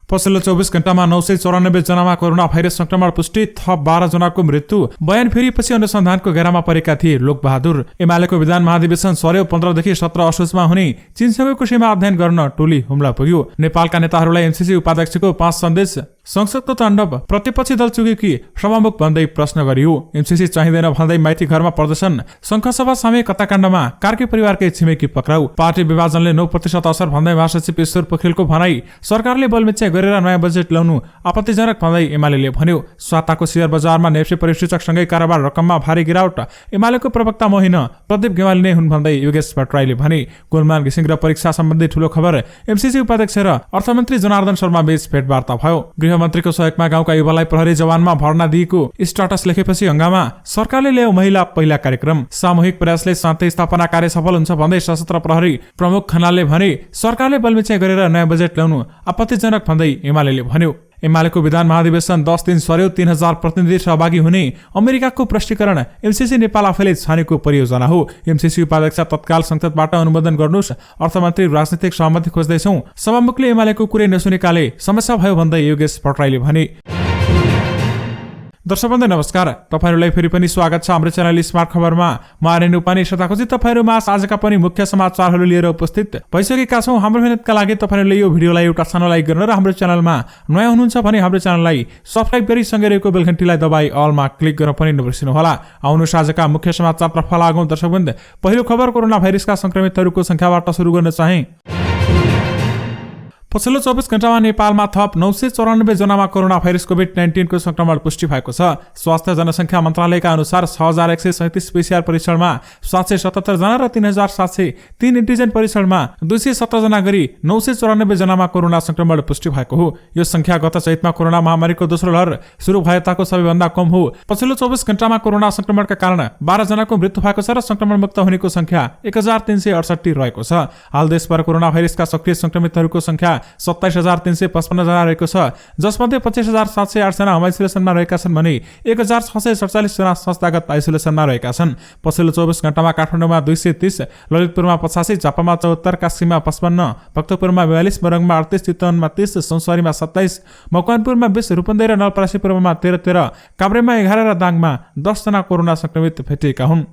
पछिल्लो 24 घण्टामा 994 जनामा corona virus संक्रमण पुष्टि, थप 12 जनाको मृत्यु। बयान फेरिपछि अनुसन्धानको घेरामा परेका थिए लोकबहादुर। एमालेको विधान महाधिवेशन सर्यो 15 देखि 17 असोजमा हुने चीनसँगैको सीमा अध्ययन गर्न टोली हुम्ला पुग्यो। नेपालका नेताहरूलाई एमसीसी उपाध्यक्षको 5 सन्देश। संसदको ताण्डव, प्रतिपक्षी दल चुकेकी सभामुख भन्दै प्रश्न गरियो। एमसीसी चाहिँदैन भन्दै माइती घरमा प्रदर्शन। शङ्खसभा सामूहिक हत्याकाण्डमा कार्की परिवारकै छिमेकी पक्राउ। पार्टी विभाजनले 9% असर भन्दै महासचिव ईश्वर पोखरेलको भनाई। सरकारले बलमिच्या गरेर नयाँ बजेट ल्याउनु आपत्तिजनक भन्दै एमाले भन्यो। स्वाताको शेयर बजारमा नेप्से परिसूचकसँगै कारोबार रकममा भारी गिरावट। एमालेको प्रवक्ता मोहिन प्रदीप गेवाली नै हुन् भन्दै योगेश भट्टराईले भने। गोलमाल घिसिङ र परीक्षा सम्बन्धी ठूलो खबर। एमसीसी उपाध्यक्ष र अर्थमन्त्री जनार्दन शर्मा बीच भेटवार्ता भयो। गृहमन्त्रीको सहयोगमा गाउँका युवालाई प्रहरी जवानमा भर्ना दिएको स्ट्याटस लेखेपछि हंगामा। सरकारले ल्यायो महिला पहिला कार्यक्रम। सामूहिक प्रयासले शान्ति स्थापना कार्य सफल हुन्छ भन्दै सशस्त्र प्रहरी प्रमुख खनालले भने। सरकारले बलमिच्या गरेर नयाँ बजेट ल्याउनु आपत्तिजनक भन्दै एमाले भन्यो। एमालेको विधान महाधिवेशन 10 दिन सर्यो। 3000 प्रतिनिधि सहभागी हुने अमेरिकाको प्रष्टीकरण एमसीसी नेपाल आफैले छानेको परियोजना हो। एमसीसी उपाध्यक्ष तत्काल संसदबाट अनुमोदन गर्नुस्। अर्थमन्त्री राजनीतिक सहमति खोज्दैछौं। सभामुखले एमालेको कुरै नसुनेकाले समस्या भयो भन्दै योगेश भट्टराईले भने। दर्शकवृन्द नमस्कार, तपाईहरुलाई फेरि पनि स्वागत छ हाम्रो च्यानल स्मार्ट खबरमा। म आर्यन उपानी सदाखोजी तपाईहरुमा आजका पनि मुख्य समाचारहरू लिएर उपस्थित भइसकेका छौं। हाम्रो मेहनतका लागि तपाईहरुले यो भिडियोलाई एउटा सानो लाइक गर्न र हाम्रो च्यानलमा नयाँ हुनुहुन्छ भने हाम्रो च्यानललाई सब्स्क्राइब गरी सँगै रहेको बेल घण्टीलाई दबाई अलमा क्लिक गर्न पनि नबिर्सनु होला। आउनुस् आजका मुख्य समाचारतर्फ लागौं। दर्शकवृन्द, पहिलो खबर कोरोना भाइरसका संक्रमितहरूको संख्याबाट सुरु गर्न चाहे। पछिल्लो 24 घण्टामा नेपालमा थप 994 जनामा कोरोना भाइरस कोभिड-19 को संक्रमण पुष्टि भएको छ। स्वास्थ्य जनसंख्या मन्त्रालयका अनुसार 6137 पीसीआर परीक्षणमा 777 जना र 3703 एन्टिजेन परीक्षणमा 217 जना गरी 994 जनामा कोरोना संक्रमण पुष्टि भएको हो। यो संख्या गत चैतमा कोरोना महामारीको दोस्रो लहर सुरु भएताको सबैभन्दा कम हो। पछिल्लो 24 घण्टामा कोरोना संक्रमणका कारण 12 जनाको मृत्यु भएको छ र संक्रमण मुक्त हुनेको संख्या 1368 रहेको छ। हाल देशभर कोरोना भाइरसका सक्रिय संक्रमितहरूको संख्या 27355 जना रहेको छ, जसमध्ये 25708 जना होम आइसोलेसनमा रहेका छन् भने 1647 जना संस्थागत आइसोलेसनमा रहेका छन्। पछिल्लो 24 घण्टामा काठमाडौँमा 230, ललितपुरमा 85, झापामा 74, कास्कीमा 55, भक्तपुरमा 42, मोरङमा 38, चितवनमा 30, सौंसवारीमा 27, मकवानपुरमा 20, रूपन्देही र नवलपरासीपुरमा 13, काभ्रेमा 11 र दाङमा 10 जना कोरोना संक्रमित भेटिएका हुन्।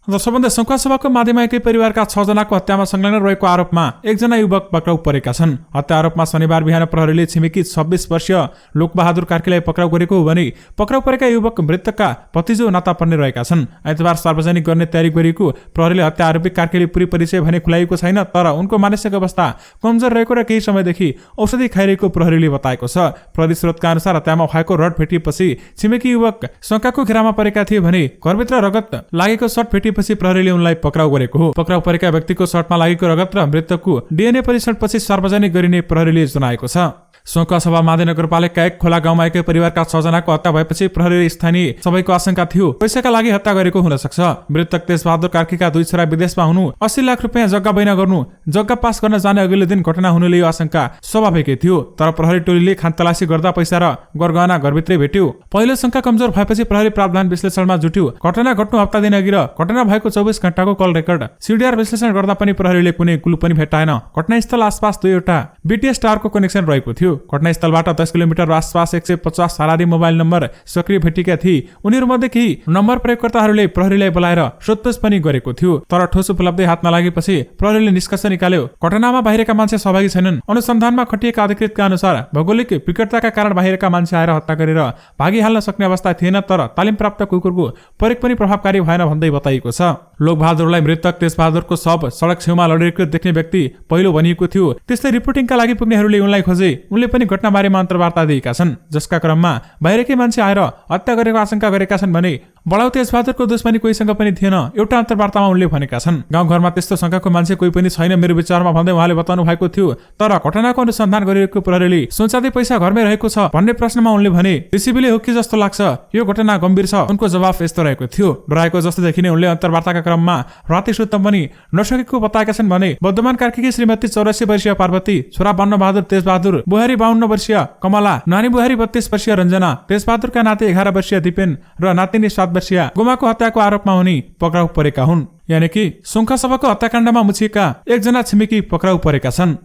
दर्शकवृन्द, शङ्खसभाको माध्यममा एकै परिवारका 6 जनाको हत्यामा संलग्न रहेको आरोपमा 1 जना युवक पक्राउ परेका छन्। हत्या आरोपमा शनिबार बिहान प्रहरीले छिमेकी 26 वर्षीय लोकबहादुर कार्कीलाई पक्राउ गरेको हो भने पक्राउ परेका युवक मृतकका भतिजो नाता पर्ने रहेका छन्। आइतबार सार्वजनिक गर्ने तयारी गरिएको प्रहरीले हत्या आरोपी कार्कीले पूरी परिचय भने खुलाएको छैन, तर उनको मानसिक अवस्था कमजोर रहेको र केही समयदेखि औषधि खाइरहेको प्रहरीले बताएको छ। प्रहरी स्रोतका अनुसार हत्यामा भएको रड भेटिएपछि छिमेकी युवक शङ्काको घेरामा परेका थिए भने घरभित्र रगत लागेको सर्ट भेटिएपछि प्रहरीले उनलाई पक्राउ गरेको हो। पक्राउ परेका व्यक्तिको सर्टमा लागेको रगत र मृतकको डीएनए परीक्षणपछि सार्वजनिक गरिने प्रहरीले जनाएको छ। शङ्खसभा माधे नगरपालिका 1 खोला गाउँमा एकै परिवारका 6 जनाको हत्या भएपछि प्रहरीले स्थानीय सबैको आशंका थियो पैसाका लागि हत्या गरेको हुन सक्छ। मृतक तेजबहादुर कार्कीका 2 छोरा विदेशमा हुनु, 80 लाख रुपियाँ जग्गा बैना गर्नु, जग्गा पास गर्न जाने अघिल्लो दिन घटना हुनुले यो आशंका स्वाभाविकै थियो। तर प्रहरी टोलीले खानतलासी गर्दा पैसा र गरगहना घरभित्रै भेट्यो। पहिलो शङ्का कमजोर भएपछि प्रहरी प्रावधान विश्लेषणमा जुट्यो। घटना घट्नु हप्ता दिन अघि र घटना भएको 24 घण्टाको कल रेकर्ड सीडीआर विश्लेषण गर्दा पनि प्रहरीले कुनै क्लु पनि भेटाएन। घटनास्थल आसपास 2वटा बीटीएस टावरको कनेक्सन रहेको थियो। घटनास्थलबाट 10 किलोमिटर आसपास 150 हारारी मोबाइल नम्बर सक्रिय भेटिएका थिए। उनीहरूमध्ये केही नम्बर प्रयोगकर्ताहरूले प्रहरीलाई बोलाएर सोधपुछ पनि गरेको थियो। तर ठोस उपलब्धि हातमा लागेपछि प्रहरीले निष्कर्ष निकाल्यो घटनामा बाहिरका मान्छे सहभागी छैनन्। अनुसन्धानमा खटिएका अधिकृतका अनुसार भौगोलिक विकटताका कारण बाहिरका मान्छे आएर हत्या गरेर भागिहाल्न सक्ने अवस्था थिएन, तर तालिम प्राप्त कुकुरको प्रयोग पनि प्रभावकारी भएन भन्दै बताइएको छ। लोकबहादुरलाई मृतक तेजबहादुरको शव सडक छेउमा लडिरहेको देख्ने व्यक्ति पहिलो भनिएको थियो। त्यसले रिपोर्टिङका लागि पुग्नेहरूले उनलाई खोजे। उनले पनि घटनाबारेमा अन्तर्वार्ता दिएका छन्, जसका क्रममा बाहिरकै मान्छे आएर हत्या गरेको आशंका गरेका छन् भने बडाउ तेजबहादुरको दुश्मनी कोहीसँग पनि थिएन। एउटा अन्तर्वार्तामा उनले भनेका छन्, गाउँघरमा त्यस्तो शङ्काको मान्छे कोही पनि छैन मेरो विचारमा भन्दै उहाँले बताउनु भएको थियो। तर घटनाको अनुसन्धान गरिरहेको प्रहरीले सोचादै पैसा घरमै रहेको छ भन्ने प्रश्नमा उनले भने रिसिभीले हो कि जस्तो लाग्छ, यो घटना गम्भीर छ। उनको जवाफ यस्तो रहेको थियो। डराएको जस्तो देखिने उनले अन्तर्वार्ताका क्रममा राति सुत्न पनि नसकेको बताएका छन् भने बर्धमान कार्कीकी श्रीमती 84 वर्षीय पार्वती, छोरा 52 बहादुर तेजबहादुर, बुहारी 52 वर्षीय कमला, नानी बुहारी 32 वर्षीय रञ्जना, तेजबहादुरका नाति 11 वर्षीय दिपेन र नातिनी 7 वर्षीय गोमाको हत्याको आरोपमा उनी पक्राउ परेका हुन्। यानि कि शङ्खसभाको हत्याकाण्डमा मुछिएका 1 जना छिमेकी पक्राउ परेका छन्।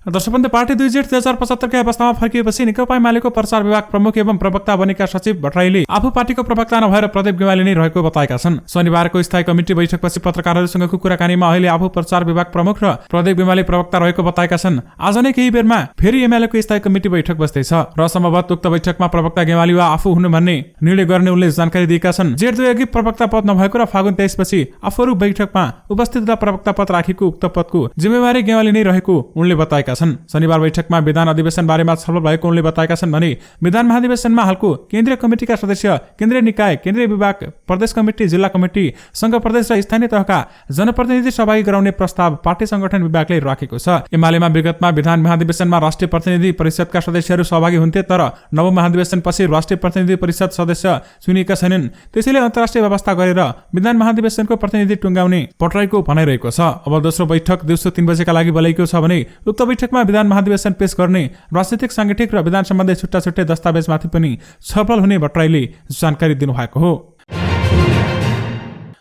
दर्शकबन्धु पार्टी 2 जेठ 2075 का अवस्थामा फर्किएपछि नेकपा एमालेको प्रचार विभाग प्रमुख एवं प्रवक्ता बनेका सचिव भट्टराईले आफू पार्टीको प्रवक्ता नभएर प्रदीप गेवाली नै रहेको बताएका छन्। शनिबारको स्थायी कमिटी बैठकपछि पत्रकारहरूसँगको कुराकानीमा अहिले आफू प्रचार विभाग प्रमुख र प्रदीप गेवाली प्रवक्ता रहेको बताएका छन्। आज नै केही बेरमा फेरि एमालेको स्थायी कमिटी बैठक बस्दैछ र सम्भवतः उक्त बैठकमा प्रवक्ता गेवाली वा आफू हुनु भन्ने निर्णय गर्ने उनले जानकारी दिएका छन्। जेठ 2 अघि प्रवक्ता पद नभएको र फागुन 23 पछि आफूहरू बैठकमा उपस्थित हुँदा प्रवक्ता पद राखेको उक्त पदको जिम्मेवारी गेवाली नै रहेको उनले बताएका छन्। शनिबार बैठकमा विधान अधिवेशन बारेमा छलफल भएको उनले बताएका छन् भने विधान महाधिवेशनमा हालको केन्द्रीय कमिटिका सदस्य, केन्द्रीय निकाय, केन्द्रीय विभाग, प्रदेश कमिटी, जिल्ला कमिटी, संघ प्रदेश र स्थानीय तहका जनप्रतिनिधि सहभागी गराउने प्रस्ताव पार्टी संगठन विभागले राखेको छ। एमालेमा विगतमा विधान महाधिवेशनमा राष्ट्रिय प्रतिनिधि परिषदका सदस्यहरू सहभागी हुन्थे, तर नव महाधिवेशनपछि राष्ट्रिय प्रतिनिधि परिषद सदस्य चुनिएका छैनन्। त्यसैले अन्तर्राष्ट्रिय व्यवस्था गरेर विधान महाधिवेशनको प्रतिनिधि टुङ्गाउने भट्टराईको भनाइरहेको छ। अब दोस्रो बैठक दिउँसो 3 बजेका लागि बोलाइएको छ भने उक्त बैठकमा विधान महाधिवेशन पेश गर्ने, राजनीतिक, सांगठिक र विधान सम्बन्धी छुट्टा छुट्टै दस्तावेजमाथि पनि छलफल हुने भट्टराईले जानकारी दिनुभएको हो।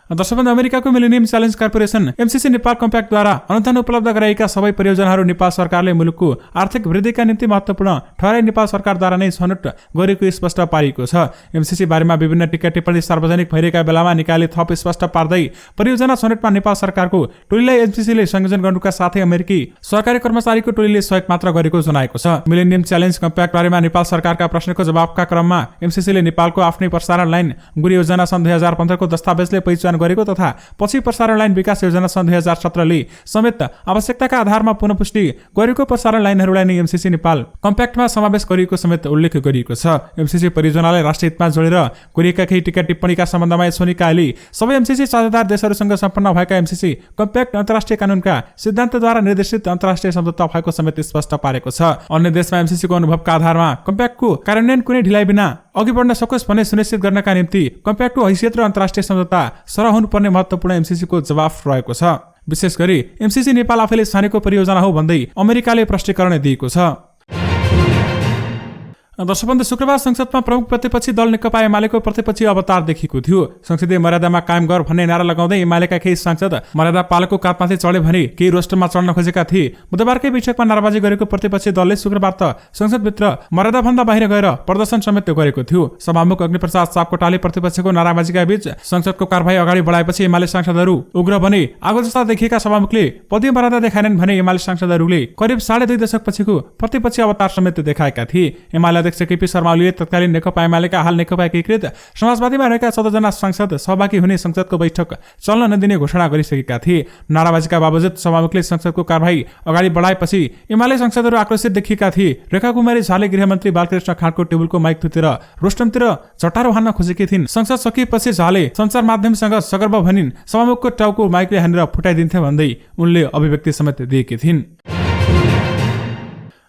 दर्शकबन्धु अमेरिकाको millennium challenge corporation MCC Nepal कम्प्याक्टद्वारा अनुदान उपलब्ध गराएका सबै परियोजनाहरू नेपाल सरकारले मुलुकको आर्थिक वृद्धिका निम्ति महत्त्वपूर्ण ठहराई नेपाल सरकारद्वारा नै छनौट गरेको स्पष्ट पारिएको छ। एमसीसी बारेमा विभिन्न टिका टिप्पणी सार्वजनिक भइरहेका बेलामा निकायले थप स्पष्ट पार्दै परियोजना छनौटमा नेपाल सरकारको टोलीलाई एमसीसीले संयोजन गर्नुका साथै अमेरिकी सरकारी कर्मचारीको टोलीले सहयोग मात्र गरेको जनाएको छ। मिलेनियम च्यालेन्ज कम्प्याक्ट बारेमा नेपाल सरकारका प्रश्नको जवाफका क्रममा एमसीसीले नेपालको आफ्नै प्रसारण लाइन गुरी योजना सन् 2015 को दस्तावेजले पहिचान गरेको तथा पछि प्रसारण लाइन विकास योजना सन् 2017 ले समेत आवश्यकताका आधारमा पुनः पुष्टि गरेको प्रसारण लाइनहरूलाई नै एमसीसी नेपाल कम्प्याक्टमा समावेश गरिएको समेत उल्लेख गरिएको छ। एमसीसी परियोजनालाई राष्ट्रिय हितमा जोडेर गरिएका केही टिका टिप्पणीका सम्बन्धमा यस निकायले सबै एमसीसी साझेदार देशहरूसँग सम्पन्न भएका एमसीसी कम्प्याक्ट अन्तर्राष्ट्रिय कानूनका सिद्धान्तद्वारा निर्देशित अन्तर्राष्ट्रिय सम्झौता भएको समेत स्पष्ट पारेको छ। अन्य देशमा एमसीसीको अनुभवका आधारमा कम्प्याक्टको कार्यान्वयन कुनै ढिलाइ बिना अघि बढ्न सकोस् भन्ने सुनिश्चित गर्नका निम्ति कम्प्याक्टको हैसियत र अन्तर्राष्ट्रिय सम्झौता सरह हुनुपर्ने महत्त्वपूर्ण एमसीसीको जवाफ रहेको छ। विशेष गरी एमसीसी नेपाल आफैले छानेको परियोजना हो भन्दै अमेरिकाले प्रष्टीकरण दिएको छ। दर्शकबन्धु शुक्रबार संसदमा प्रमुख प्रतिपक्षी दल नेकपा एमालेको प्रतिपक्षी अवतार देखिएको थियो। संसदीय मर्यादामा कायम गर भन्ने नारा लगाउँदै एमालेका केही सांसद मर्यादा पालको काठमाथि चढे भने केही रोस्टरमा चढ्न खोजेका थिए। बुधबारकै बैठकमा नाराबाजी गरेको प्रतिपक्षी दलले शुक्रबार त संसदभित्र मर्यादाभन्दा बाहिर गएर प्रदर्शन समेत गरेको थियो। सभामुख अग्निप्रसाद सापकोटाले प्रतिपक्षको नाराबाजीका बीच संसदको कारबाही अगाडि बढाएपछि एमाले सांसदहरू उग्र बने। आगो जस्ता देखिएका सभामुखले पदीय मर्यादा देखाएनन् भने एमाले सांसदहरूले करिब 2.5 दशकपछिको प्रतिपक्षी अवतार समेत देखाएका थिए। एमाले अध्यक्ष केपी शर्मा ओलीले तत्कालीन नेकपा एमालेका हाल नेकपा एकीकृत समाजवादीमा रहेका 14 जना सांसद सहभागी हुने संसदको बैठक चल्न नदिने घोषणा गरिसकेका थिए। नाराबाजीका बावजुद सभामुखले संसदको कारबाही अगाडि बढाएपछि एमाले सांसदहरू आक्रोशित देखिएका थिए। रेखा कुमारी झाले गृहमन्त्री बालकृष्ण खाँडको टेबुलको माइक थुतेर रोस्टमतिर चटारो हान्न खोजेकी थिइन्। संसद सकिएपछि झाले सञ्चार माध्यमसँग सगर्व भनिन्। सभामुखको टाउको माइकले हानेर फुटाइदिन्थे भन्दै उनले अभिव्यक्ति समेत दिएकी थिइन्।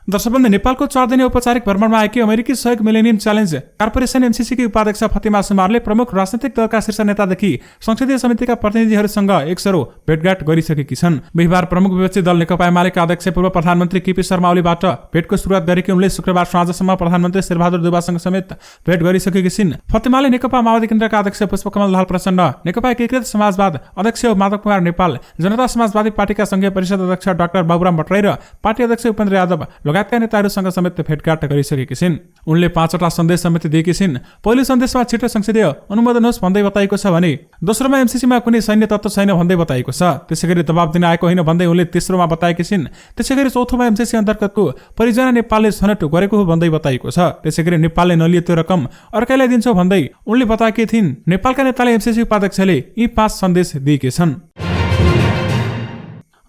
दर्शकबन्धु नेपालको 4 दिने औपचारिक भ्रमणमा आएकी अमेरिकी सहयोग मिलेनियम च्यालेन्ज कर्पोरेसन एमसीसीकी उपाध्यक्ष फतिमा सुमारले प्रमुख राजनैतिक दलका शीर्ष नेतादेखि संसदीय समितिका प्रतिनिधिहरूसँग एकसरो भेटघाट गरिसकेकी छन्। बिहीबार प्रमुख विपक्षी दल नेकपा एमालेका अध्यक्ष पूर्व प्रधानमन्त्री केपी शर्मा ओलीबाट भेटको सुरुवात गरेकी उनले शुक्रबार साँझसम्म प्रधानमन्त्री शेरबहादुर देउवासँग समेत भेट गरिसकेकी छिन्। फतिमाले नेकपा माओवादी केन्द्रका अध्यक्ष पुष्पकमल दाहाल प्रचण्ड, नेकपा एकीकृत समाजवाद अध्यक्ष माधव कुमार नेपाल, जनता समाजवादी पार्टीका संघीय परिषद अध्यक्ष डाक्टर बाबुराम भट्टराई र पार्टी अध्यक्ष उपेन्द्र यादव लगायतका नेताहरूसँग समेत भेटघाट गरिसकेकी छिन्। उनले 5वटा सन्देश समेत दिएकी छिन्। पहिलो सन्देशमा छिटो संसदीय अनुमोदन होस् भन्दै बताइएको छ भने दोस्रोमा एमसीसीमा कुनै सैन्य तत्त्व छैन भन्दै बताइएको छ। त्यसैगरी दबाब दिन आएको होइन भन्दै उनले तेस्रोमा बताएकी छिन्। त्यसैगरी चौथोमा एमसीसी अन्तर्गतको परियोजना नेपालले छनौट गरेको हो भन्दै बताइएको छ। त्यसैगरी नेपालले नलिए त्यो रकम अर्कैलाई दिन्छौ भन्दै उनले बताएकी थिइन्। नेपालका नेताले एमसीसी उपाध्यक्षले यी 5 सन्देश दिएकी छन्।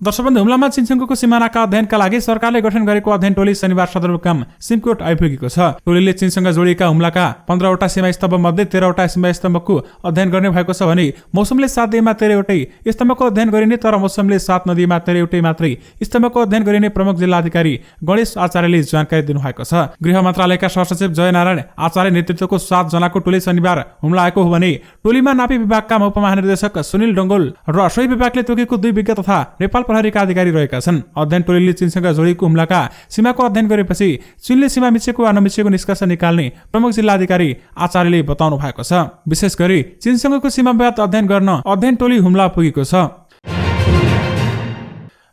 दर्शकबन्धु हुम्लामा चीनसँगको सिमानाका अध्ययनका लागि सरकारले गठन गरेको अध्ययन टोली शनिबार सदरमुकाम सिमकोट आइपुगेको छ। टोलीले चीनसँग जोडिएका हुम्लाका 15वटा सीमा स्तम्भ मध्ये 13वटा सीमा स्तम्भको अध्ययन गर्ने भएको छ भने मौसमले साथ दिएमा 13वटै स्तम्भको अध्ययन गरिने, तर मौसमले साथ नदिएमा 13वटै मात्रै स्तम्भको अध्ययन गरिने प्रमुख जिल्लाधिकारी गणेश आचार्यले जानकारी दिनुभएको छ। गृह मन्त्रालयका सहसचिव जयनारायण आचार्य नेतृत्वको 7 जनाको टोली शनिबार हुम्ला आएको हो भने टोलीमा नापी विभागका उपमहानिर्देशक सुनिल डङ्गोल र सोही विभागले तोकेको 2 विज्ञ तथा नेपाल प्रहरीका अधिकारी रहेका छन्। अध्ययन टोलीले चीनसँग जोडिएको हुम्लाका सीमाको अध्ययन गरेपछि चीनले सीमा मिचेको वा नमिचेको निष्कर्ष निकाल्ने प्रमुख जिल्लाधिकारी आचार्यले बताउनु भएको छ। विशेष गरी चीनसँगको सीमा विवाद अध्ययन गर्न अध्ययन टोली हुम्ला पुगेको छ।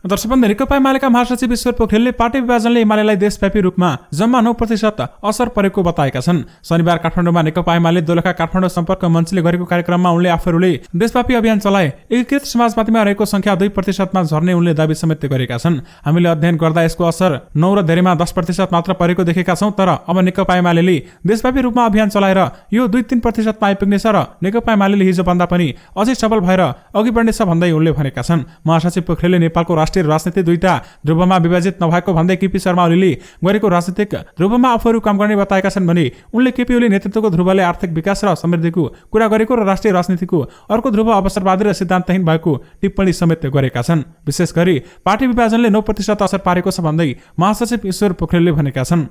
दर्शकवृन्द, नेकपा एमालेका महासचिव ईश्वर पोखरेलले पार्टी विभाजनले एमालेलाई देशव्यापी रूपमा जम्मा 9% असर परेको बताएका छन्। शनिबार काठमाडौँमा नेकपा एमाले दोलखा काठमाडौँ सम्पर्क मञ्चले गरेको कार्यक्रममा उनले आफूहरूले देशव्यापी अभियान चलाए एकीकृत समाजवादीमा रहेको संख्या 2% झर्ने उनले दाबी समेत गरेका छन्। हामीले अध्ययन गर्दा यसको असर 9 र धेरैमा 10% मात्र परेको देखेका छौं, तर अब नेकपा एमाले देशव्यापी रूपमा अभियान चलाएर यो 2-3% आइपुग्नेछ र नेकपा एमाले हिजो भन्दा पनि अझै सबल भएर अघि बढ्नेछ भन्दै उनले भनेका छन्। महासचिव पोखरेलले नेपालको राष्ट्रिय राजनीति दुईटा ध्रुवमा विभाजित नभएको भन्दै केपी शर्मा ओलीले गरेको राजनीतिक ध्रुवमा आफूहरू काम गर्ने बताएका छन् भने उनले केपी ओली नेतृत्वको ध्रुवले आर्थिक विकास र समृद्धिको कुरा गरेको र राष्ट्रिय राजनीतिको अर्को ध्रुव अवसरवादी र सिद्धान्तहीन भएको टिप्पणी समेत गरेका छन्। विशेष गरी पार्टी विभाजनले 9% असर पारेको छ भन्दै महासचिव ईश्वर पोखरेलले भनेका छन्।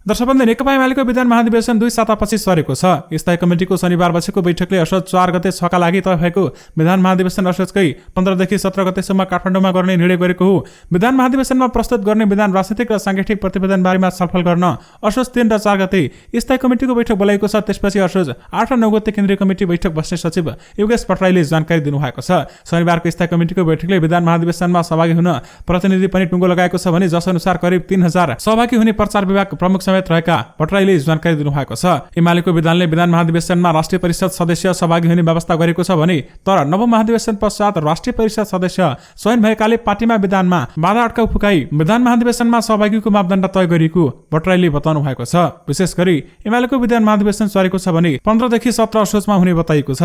दर्शकवृन्द, नेकपा एमालेको विधान महाधिवेशन 2 सातापछि सरेको छ। स्थायी कमिटिको शनिबार बसेको बैठकले असोज 4 गते 6का लागि तय भएको विधान महाधिवेशन असोजकै 15 देखि 17 गतेसम्म काठमाडौँमा गर्ने निर्णय गरेको हो। विधान महाधिवेशनमा प्रस्तुत गर्ने विधान राजनीतिक र सांगठनिक प्रतिवेदनबारेमा छलफल गर्न असोज 3 र 4 गते स्थायी कमिटिको बैठक बोलाइएको छ। त्यसपछि असोज 8 र 9 गते केन्द्रीय कमिटी बैठक बस्ने सचिव योगेश भट्टराईले जानकारी दिनुभएको छ। शनिबारको स्थायी कमिटिको बैठकले विधान महाधिवेशनमा सहभागी हुन प्रतिनिधि पनि टुङ्गो लगाएको छ भने जसअनुसार करिब 3000 सहभागी हुने प्रचार विभाग प्रमुख समेत रहेका भट्टराईले जानकारी दिनुभएको छ। एमालेको विधानले विधान महाधिवेशनमा राष्ट्रिय परिषद सदस्य सहभागी हुने व्यवस्था गरेको छ भने तर नव महाधिवेशन पश्चात राष्ट्रिय परिषद सदस्य चयन भएकाले पार्टीमा विधानमा बाधा अड्काउ फुकाई विधान महाधिवेशनमा सहभागीको मापदण्ड तय गरिएको भट्टराईले बताउनु भएको छ। विशेष गरी एमालेको विधान महाधिवेशन सरेको छ भने 15 देखि 17 असोजमा हुने बताइएको छ।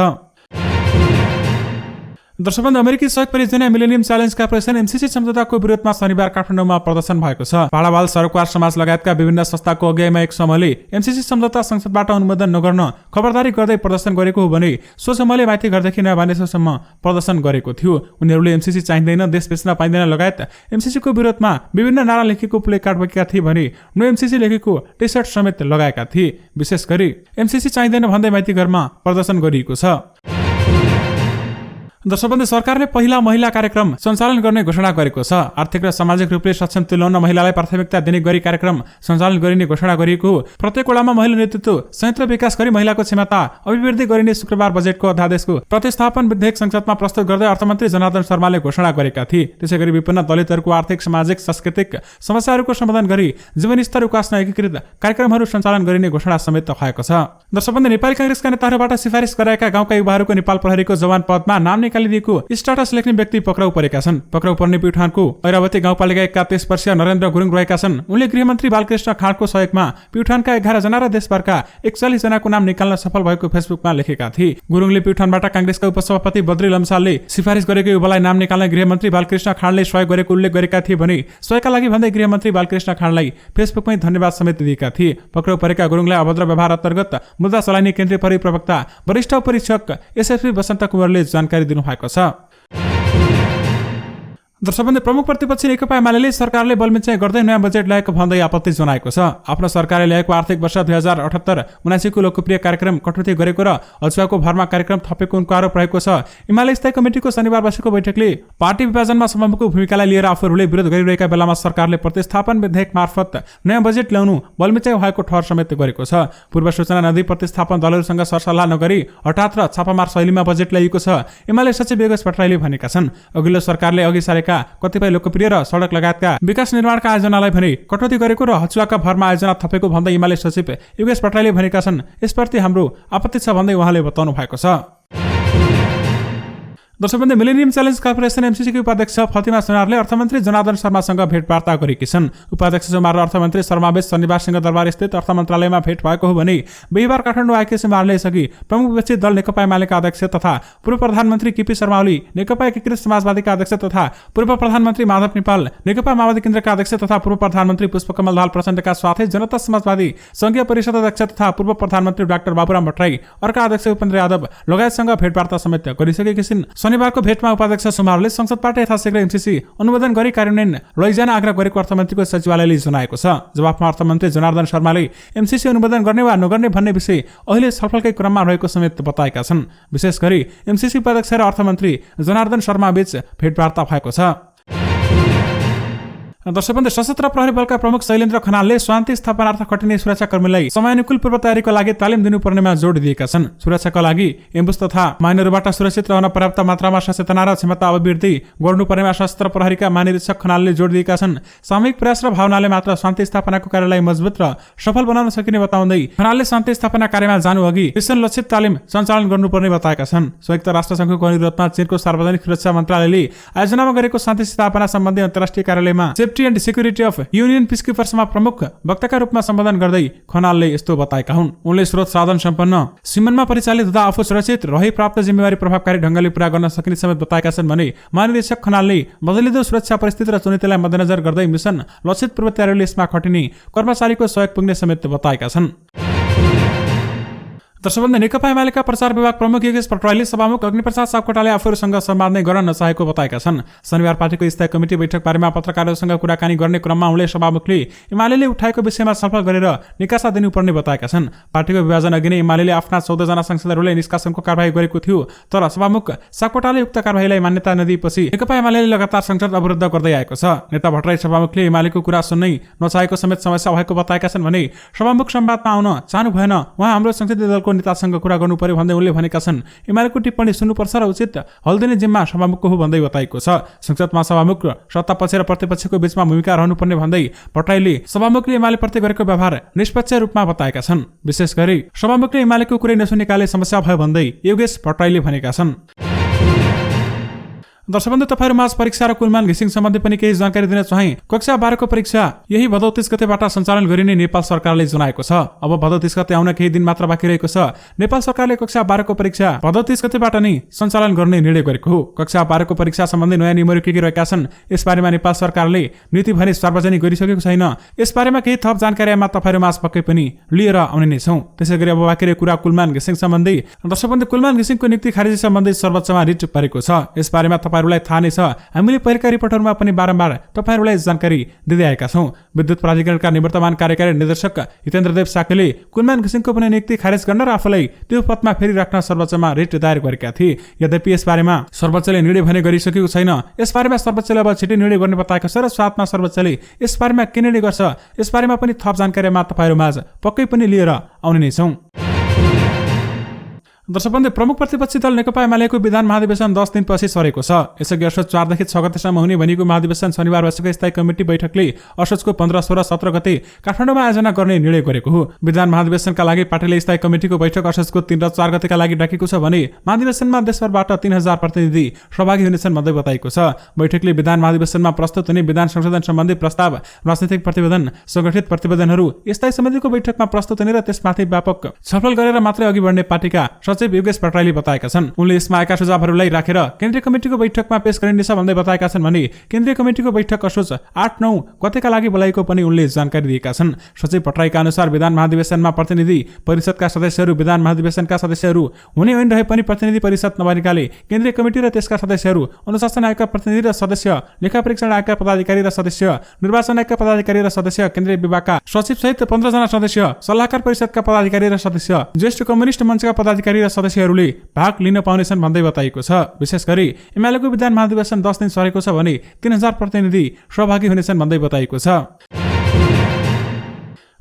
दर्शकवृन्द, अमेरिकी सहयोग परियोजना मिलेनियम च्यालेन्ज कर्पोरेसन एमसीसी सम्झौताको विरोधमा शनिबार काठमाडौँमा प्रदर्शन भएको छ। पाडावाल सरोकार समाज लगायतका विभिन्न संस्थाको अगुवाईमा एक समूहले एमसीसी सम्झौता संसदबाट अनुमोदन नगर्न खबरदारी गर्दै प्रदर्शन गरेको हो भने सो समूहले माथि घरदेखि नयाँ बानेश्वरसम्म प्रदर्शन गरेको थियो। उनीहरूले एमसीसी चाहिँदैन, देश बेच्न पाइँदैन लगायत एमसीसीको विरोधमा विभिन्न नारा लेखेको प्लेकार्ड बोकेका थिए भने नो एमसीसी लेखेको टी सर्ट समेत लगाएका थिए। विशेष गरी एमसीसी चाहिँदैन भन्दै माथि घरमा प्रदर्शन गरिएको छ। दर्शकवृन्द, सरकारले पहिला महिला कार्यक्रम सञ्चालन गर्ने घोषणा गरेको छ। आर्थिक र सामाजिक रूपले सक्षम तुल्याउन महिलालाई प्राथमिकता दिने गरी कार्यक्रम सञ्चालन गरिने घोषणा गरिएको हो। प्रत्येक वडामा महिला नेतृत्व संयन्त्र विकास गरी महिलाको क्षमता अभिवृद्धि गरिने शुक्रबार बजेटको अध्यादेशको प्रतिस्थापन विधेयक संसदमा प्रस्तुत गर्दै अर्थमन्त्री जनार्दन शर्माले घोषणा गरेका थिए। त्यसैगरी विभिन्न दलितहरूको आर्थिक, सामाजिक, सांस्कृतिक समस्याहरूको समाधान गरी जीवनस्तर उकास्न एकीकृत कार्यक्रमहरू सञ्चालन गरिने घोषणा समेत भएको छ। दर्शकवृन्द, नेपाली कांग्रेसका नेताहरूबाट सिफारिस गराएका गाउँका युवाहरूको नेपाल प्रहरीको जवान पदमा नाम निकालिदिएको स्टाटस लेख्ने व्यक्ति पक्राउ परेका छन्। पक्राउ पर्ने प्युठानको ऐरावती गाउँपालिका 31 वर्षीय नरेन्द्र गुरुङ रहेका छन्। उनले गृहमन्त्री बालकृष्ण खाँडको सहयोगमा प्युठानका 11 जना र देशभरका 41 जनाको नाम निकाल्न सफल भएको फेसबुकमा लेखेका थिए। गुरुङले प्युठानबाट कांग्रेसका उपसभापति बद्री लम्सालले सिफारिस गरेको युवालाई नाम निकाल्न गृहमन्त्री बालकृष्ण खाँडले सहयोग गरेको उल्लेख गरेका थिए भने सहयोगका लागि भन्दै गृहमन्त्री बालकृष्ण खाँडलाई फेसबुकमै धन्यवाद समेत दिएका थिए। पक्राउ परेका गुरुङलाई अभद्र व्यवहार अन्तर्गत मुद्दा चलाइने केन्द्रीय प्रहरी प्रवक्ता वरिष्ठ परीक्षक एसएसपी वसन्त कुँवरले जानकारी दिनुभएको छ। दर्शकवृन्द, प्रमुख प्रतिपक्षी नेकपा एमाले सरकारले बलमिचाइ गर्दै नयाँ बजेट ल्याएको भन्दै आपत्ति जनाएको छ। आफ्नो सरकारले ल्याएको आर्थिक वर्ष 2078-79 को लोकप्रिय कार्यक्रम कटौती गरेको र अचुवाको भरमा कार्यक्रम थपेको उनको आरोप रहेको छ। एमाले स्थायी कमिटिको शनिबार बसेको बैठकले पार्टी विभाजनमा समूहको भूमिकालाई लिएर आफूहरूले विरोध गरिरहेका बेलामा सरकारले प्रतिस्थापन विधेयक मार्फत नयाँ बजेट ल्याउनु बलमिचाइ भएको ठहर समेत गरेको छ। पूर्व सूचना नदी प्रतिस्थापन दलहरूसँग सरसल्लाह नगरी हठात र छापामार शैलीमा बजेट ल्याइएको छ। एमाले सचिव योगेश भट्टराईले भनेका छन्। अघिल्लो सरकारले अघि सारेका कतिपय लोकप्रिय र सडक लगायतका विकास निर्माणका आयोजनालाई भने कटौती गरेको र हचुवाका भरमा आयोजना थपेको भन्दै एमाले सचिव योगेश भट्टराईले भनेका छन्। यसप्रति हाम्रो आपत्ति छ भन्दै उहाँले बताउनु भएको छ। दर्शकवृन्द, मिलेनियम च्यालेन्ज कर्पोरेसन एमसीसीकी उपाध्यक्ष फतिमा सुनारले अर्थमन्त्री जनार्दन शर्मासँग भेटवार्ता गरेकी छन्। उपाध्यक्ष सुनार र अर्थमन्त्री शर्माबीच शनिबार सिंहदरबार स्थित अर्थ मन्त्रालयमा भेट भएको हो भने बिहीबार काठमाडौँ आएकी सुनारले यसअघि प्रमुख विपक्षी दल नेकपा एमालेका अध्यक्ष तथा पूर्व प्रधानमन्त्री केपी शर्मा ओली, नेकपा एकीकृत समाजवादीका अध्यक्ष तथा पूर्व प्रधानमन्त्री माधव नेपाल, नेकपा माओवादी केन्द्रका अध्यक्ष तथा पूर्व प्रधानमन्त्री पुष्पकमल दाहाल प्रचण्डका साथै जनता समाजवादी संघीय परिषद अध्यक्ष तथा पूर्व प्रधानमन्त्री डाक्टर बाबुराम भट्टराई, अर्का अध्यक्ष उपेन्द्र यादव लगायतसँग भेटवार्ता समेत गरिसकेकी छिन्। शनिबारको भेटमा उपाध्यक्ष सुमारले संसदबाट यथाशीघ्र एमसीसी अनुमोदन गरी कार्यान्वयन लैजान आग्रह गरेको अर्थमन्त्रीको सचिवालयले जनाएको छ। जवाफमा अर्थमन्त्री जनार्दन शर्माले एमसीसी अनुमोदन गर्ने वा नगर्ने भन्ने विषय अहिले छलफलकै क्रममा रहेको समेत बताएका छन्। विशेष गरी एमसीसी उपाध्यक्ष र अर्थमन्त्री जनार्दन शर्मा बीच भेटवार्ता भएको छ। दर्शकबन्धु, सशस्त्र प्रहरी बलका प्रमुख शैलेन्द्र खनालले शान्ति स्थापनार्थ खटिने सुरक्षाकर्मीलाई समयानुकूल पूर्व तयारीको लागि तालिम दिनुपर्नेमा जोड दिएका छन्। सुरक्षाका लागि एम्बुस तथा माइनहरूबाट सुरक्षित रहन पर्याप्त मात्रामा सचेतना र क्षमता अभिवृद्धि गर्नुपर्नेमा सशस्त्र प्रहरीका महानिरीक्षक खनालले जोड दिएका छन्। सामूहिक प्रयास र भावनाले मात्र शान्ति स्थापनाको कार्यलाई मजबुत र सफल बनाउन सकिने बताउँदै खनालले शान्ति स्थापना कार्यमा जानु अघि मिशन लक्षित तालिम सञ्चालन गर्नुपर्ने बताएका छन्। संयुक्त राष्ट्रसङ्घको अनुरोधमा चीनको सार्वजनिक सुरक्षा मन्त्रालयले आयोजनामा गरेको शान्ति स्थापना सम्बन्धी अन्तर्राष्ट्रिय कार्यालयमा safety and security of union पिसकिपर्समा प्रमुख वक्ताका रूपमा सम्बोधन गर्दै खनालले यस्तो बताएका हुन्। उनले स्रोत साधन सम्पन्न सीमानमा परिचालित तथा आफू सुरक्षित रही प्राप्त जिम्मेवारी प्रभावकारी ढङ्गले पूरा गर्न सकिने समेत बताएका छन् भने महानिरीक्षक खनालले बदलिँदो सुरक्षा परिस्थिति र चुनौतीलाई मध्यनजर गर्दै मिशन लक्षित पूर्व तयारीले यसमा खटिने कर्मचारीको सहयोग पुग्ने समेत बताएका छन्। दर्शकबन्धु, नेकपा एमालेका प्रचार विभाग प्रमुख योगेश पटवाईले सभामुख अग्निप्रसाद सापकोटाले आफूहरूसँग संवाद नै गर्न नचाहेको बताएका छन्। शनिबार पार्टीको स्थायी कमिटी बैठक बारेमा पत्रकारहरूसँग कुराकानी गर्ने क्रममा उनले सभामुखले एमालेले उठाएको विषयमा छलफल गरेर निकासा दिनुपर्ने बताएका छन्। पार्टीको विभाजन अघि नै एमालेले आफ्ना 14 जना सांसदहरूले निष्कासनको कारबाही गरेको थियो, तर सभामुख सापकोटाले उक्त कारबाहीलाई मान्यता नदिएपछि नेकपा एमालेले लगातार संसद अवरुद्ध गर्दै आएको छ। नेता भट्टराई सभामुखले एमालेको कुरा सुन्नै नचाहेको समेत समस्या भएको बताएका छन् भने सभामुख संवादमा आउन चाहनु भएन, उहाँ हाम्रो संसदीय दलको नेतासँग कुरा गर्नु पर्यो भन्दै उनले भनेका छन्। एमालेको टिप्पणी सुन्नुपर्छ र उचित हल दिने जिम्मा सभामुखको हो भन्दै बताएको छ। संसदमा सभामुख सत्तापक्ष र प्रतिपक्षको बीचमा भूमिका रहनुपर्ने भन्दै भट्टराईले सभामुखले एमाले प्रति गरेको व्यवहार निष्पक्ष रूपमा बताएका छन्। विशेष गरी सभामुखले एमालेको कुरै नसुनेकाले समस्या भयो भन्दै योगेश भट्टराईले भनेका छन्। दर्शकबन्धु, तपाईहरुमाझ परीक्षा र कुलमान घिसिङ सम्बन्धी पनि केही जानकारी दिन चाहे। कक्षा 12 को परीक्षा यही भदौ 30 गतेबाट सञ्चालन गरिने नेपाल सरकारले जनाएको छ। अब भदौ 30 गते आउन केही दिन मात्र बाँकी रहेको छ। नेपाल सरकारले कक्षा 12 को परीक्षा भदौ 30 गतेबाट नै सञ्चालन गर्ने निर्णय गरेको हो। कक्षा 12 को परीक्षा सम्बन्धी नयाँ नियमहरू के रहेका छन्, यसबारेमा नेपाल सरकारले नीति भने सार्वजनिक गरिसकेको छैन। यसबारेमा केही थप जानकारीमा तपाईहरुमाझ पक्कै पनि लिएर आउने नै छौं। त्यसैगरी अब बाँकी रहेको कुरा कुलमान घिसिङ सम्बन्धी। दर्शकबन्धु, कुलमान घिसिङको नियुक्ति खारेजी सम्बन्धी सर्वोच्चमा रिट परेको छ। यसबारेमा तपाईहरुलाई थाहा नै छ। हामीले पहिलेका रिपोर्टहरूमा पनि बारम्बार तपाईहरुलाई जानकारी दिँदै आएका छौं। विद्युत प्राधिकरणका निवर्तमान कार्यकारी निर्देशक हितेन्द्रदेव साकेले कुलमान घिसिङको पनि नियुक्ति खारेज गर्न र आफूलाई त्यो पदमा फेरि राख्न सर्वोच्चमा रिट दायर गरेका थिए। यद्यपि यसबारेमा सर्वोच्चले निर्णय भने गरिसकेको छैन। यसबारेमा सर्वोच्चले अब छिटै निर्णय गर्ने बताएको छ र साथमा सर्वोच्चले यसबारेमा के निर्णय गर्छ, यसबारेमा पनि थप जानकारीमा तपाईहरुमाझ पक्कै पनि लिएर आउने नै छौं। दर्शकबन्धु, प्रमुख प्रतिपक्षी दल नेकपा एमालेको विधान महाधिवेशन 10 दिनपछि सरेको छ। यसअघि असोज 4 देखि 6 गतेसम्म हुने भनिएको महाधिवेशन शनिबार बसेको स्थायी कमिटी बैठकले असोजको 15, 16, 17 गते काठमाडौँमा आयोजना गर्ने निर्णय गरेको हो। विधान महाधिवेशनका लागि पार्टीले स्थायी कमिटीको बैठक असोजको 3 र 4 गतेका लागि डाकेको छ भने महाधिवेशनमा देशभरबाट 3000 प्रतिनिधि सहभागी हुनेछन् भन्दै बताएको छ। बैठकले विधान महाधिवेशनमा प्रस्तुत हुने विधान संशोधन सम्बन्धी प्रस्ताव, राजनीतिक प्रतिवेदन, संगठित प्रतिवेदनहरू स्थायी समितिको बैठकमा प्रस्तुत हुने र त्यसमाथि व्यापक छलफल गरेर मात्रै अघि बढ्ने पार्टीका सचिव योगेश पटवाईले बताएका छन्। उनले यसमा आएका सुझावहरूलाई राखेर केन्द्रीय कमिटीको बैठकमा पेश गरिनेछ भन्दै बताएका छन् भने केन्द्रीय कमिटीको बैठक असोज 8, 9 गतेका लागि बोलाएको पनि उनले जानकारी दिएका छन्। सचिव पटवाईका अनुसार विधान महाधिवेशनमा प्रतिनिधि परिषदका सदस्यहरू विधान महाधिवेशनका सदस्यहरू हुने होइन रहे पनि प्रतिनिधि परिषद नबनेकाले केन्द्रीय कमिटी र त्यसका सदस्यहरू अनुशासन आयोगका प्रतिनिधि र सदस्य, लेखा परीक्षण आयोगका पदाधिकारी र सदस्य, निर्वाचन आयोगका पदाधिकारी र सदस्य, केन्द्रीय विभागका सचिव सहित 15 जना सदस्य, सल्लाहकार परिषदका पदाधिकारी र सदस्य, ज्येष्ठ कम्युनिस्ट मञ्चका पदाधिकारी र सदस्यहरूले भाग लिन पाउनेछन् भन्दै बताइएको छ। विशेष गरी एमालेको विधान महाधिवेशन 10 दिन सरेको छ भने 3000 प्रतिनिधि सहभागी हुनेछन् भन्दै बताइएको छ।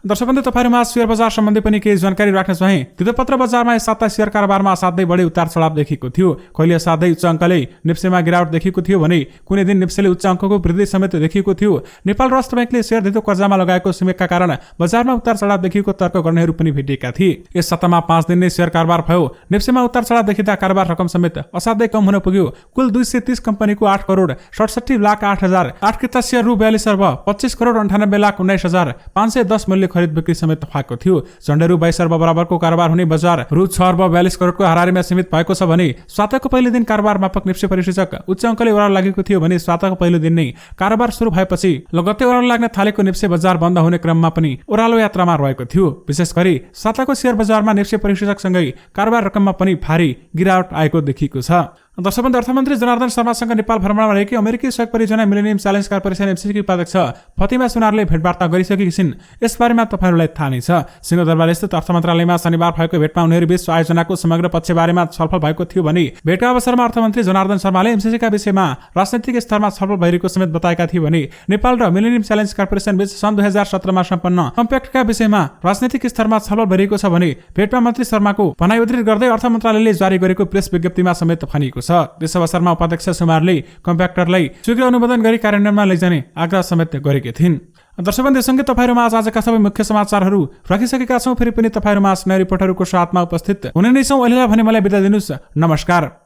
दर्शकबन्धु, तपाईहरुमा शेयर बजार सम्बन्धी पनि केही जानकारी राख्न चाहे। तितोपत्र बजारमा यस साता शेयर कारोबारमा असाध्यै बढी उतार चढाव देखिएको थियो। कहिले असाध्यै उच्च अङ्कले निप्सेमा गिरावट देखिएको थियो भने कुनै दिन निप्सेले उच्च अङ्कको वृद्धि समेत देखिएको थियो। नेपाल राष्ट्र बैंकले शेयर धितो कर्जामा लगाएको समेकका कारण बजारमा उतार चढाव देखिएको तर्क गर्नेहरू पनि भेटिएका थिए। यस सातामा 5 दिन नै शेयर कारोबार भयो। निप्सेमा उतार चढाव देखिँदा कारोबार रकम समेत असाध्यै कम हुन पुग्यो। कुल 230 कम्पनीको 8 करोड 67,08,000 8 किता शेयर रु 42 अर्ब 25 करोड 98,19,510 मूल्य खरिद बिक्री समेत भएको थियो। झण्डै रु 22 अर्ब बराबरको कारोबार हुने बजार रु 6 अर्ब 42 करोडको हाराहारीमा सीमित भएको छ भने साताको पहिलो दिन कारोबार मापक निप्से परिसूचक उच्च अङ्कले ओह्रालो लागेको थियो भने साताको पहिलो दिन नै कारोबार सुरु भएपछि लगत्तै ओह्रालो लाग्न थालेको निप्से बजार बन्द हुने क्रममा पनि ओह्रालो यात्रामा रहेको थियो। विशेष गरी साताको शेयर बजारमा निप्से परिसूचकसँगै कारोबार रकममा पनि भारी गिरावट आएको देखिएको छ। दर्शकबन्धु, अर्थमन्त्री जनार्दन शर्मासँग नेपाल भ्रमणमा रहेकी अमेरिकी सहयोग परियोजना मिलेनियम च्यालेन्ज कर्पोरेसन एमसीसीकी उपाध्यक्ष फतिमा सुनारले भेटवार्ता गरिसकेकी छिन्। यसबारेमा तपाईँहरूलाई थाहा नै छ। सिंहदरबार स्थित अर्थ मन्त्रालयमा शनिबार भएको भेटमा उनीहरू बीच आयोजनाको समग्र पक्षबारेमा छलफल भएको थियो भने भेटका अवसरमा अर्थमन्त्री जनार्दन शर्माले एमसीसीका विषयमा राजनैतिक स्तरमा छलफल भइरहेको समेत बताएका थिए भने नेपाल र मिलेनियम च्यालेन्ज कर्पोरेसन बीच सन् 2017मा सम्पन्न कम्प्याक्टका विषयमा राजनैतिक स्तरमा छलफल भइरहेको छ भने भेटमा मन्त्री शर्माको भनाइ उद्धृत गर्दै अर्थ मन्त्रालयले जारी गरेको प्रेस विज्ञप्तिमा समेत भनिएको छ। त्यस अवसरमा उपाध्यक्ष सुमारले कम्प्याक्टरलाई शीघ्र अनुमोदन गरी कार्यान्वयनमा लैजाने आग्रह समेत गरेकी थिइन्। दर्शकबन्धु, सँगै तपाईँहरूमा आजका सबै मुख्य समाचारहरू राखिसकेका छौँ। फेरि पनि तपाईँहरूमा नयाँ रिपोर्टहरूको साथमा उपस्थित हुने नै छौँ। अहिलेलाई भने मलाई बिदा दिनुहोस्। नमस्कार।